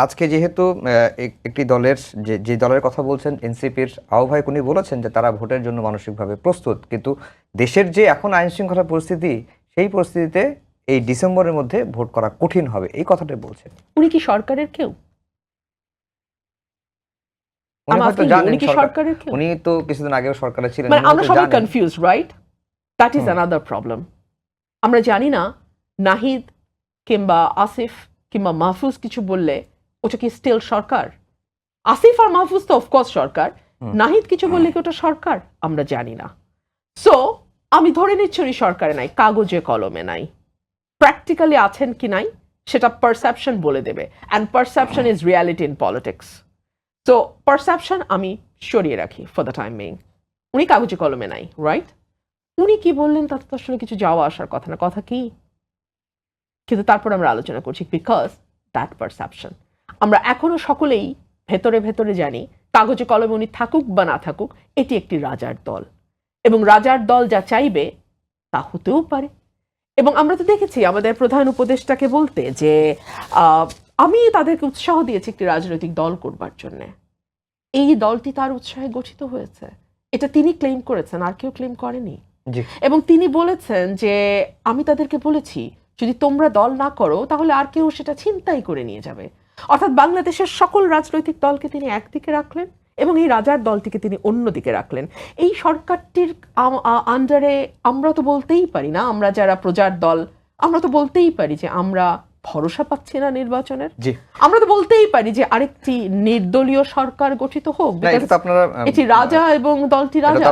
আজকে যেহেতু একটি দলের যে দলের কথা বলছেন এনসিপির আহ্বায়ক উনি বলেছেন যে তারা ভোটের জন্য মানসিকভাবে প্রস্তুত, কিন্তু দেশের যে এখন আইন শৃঙ্খলা পরিস্থিতি, সেই পরিস্থিতিতে এই ডিসেম্বরের মধ্যে ভোট করা কঠিন হবে, এই কথাটাই বলছেন। উনি কি সরকারের কেউ? উনি হয়তো জানেন উনি কি সরকারের কেউ? উনি তো কিছুদিন আগেও সরকারে ছিলেন, মানে উনি আমরা হয়তো সবাই জানেন। Confuse, right? That is another problem. আমরা জানি না নাহিদ কিংবা আসিফ কিংবা মাহফুজ কিছু বললে ওটা কি স্টিল সরকার? আসিফ আর মাহফুজ তো অফকোর্স সরকার, নাহিদ কিছু বললে কি ওটা সরকার? আমরা জানি না। সো আমি ধরে নিচ্ছি উনি সরকারে নাই, কাগজে কলমে নাই। প্র্যাকটিক্যালি আছেন কি নাই সেটা পারসেপশন বলে দেবে, and perception is reality in politics. তো পারসেপশন আমি সরিয়ে রাখি ফর দ্য টাইম বিং। উনি কাগজে কলমে নাই, রাইট? উনি কি বললেন তাতে তো আসলে কিছু যাওয়া আসার কথা না, কথা কি? কিন্তু তারপর আমরা আলোচনা করছি বিকজ দ্যাট পারসেপশন। আমরা এখনো সকলেই ভেতরে ভেতরে জানি কাগজে কলমে উনি থাকুক বা না থাকুক, এটি একটি রাজার দল, এবং রাজার দল যা চাইবে তা হতেও পারে। এবং আমরা তো দেখেছি আমাদের প্রধান উপদেষ্টাকে বলতে যে আমি তাদেরকে উৎসাহ দিয়েছি একটি রাজনৈতিক দল করবার জন্য। এই দলটি তার উৎসাহে গঠিত হয়েছে, এটা তিনি ক্লেম করেছেন, আর কেউ ক্লেম করেনি। এবং তিনি বলেছেন যে আমি তাদেরকে বলেছি যদি তোমরা দল না করো তাহলে আর কেউ সেটা ছিনতাই করে নিয়ে যাবে। অর্থাৎ বাংলাদেশের সকল রাজনৈতিক দলকে তিনি একদিকে রাখলেন এবং এই রাজার দলটিকে তিনি অন্যদিকে রাখলেন। এই সরকারটির আন্ডারে আমরা তো বলতেই পারি না, আমরা যারা প্রজার দল, আমরা তো বলতেই পারি যে আমরা ভরসা পাচ্ছি না নির্বাচনের। আমরা তো বলতেই পারি যে আরেকটি নির্দলীয় সরকার গঠিত হোক, এটি রাজা এবং দলটি রাজা।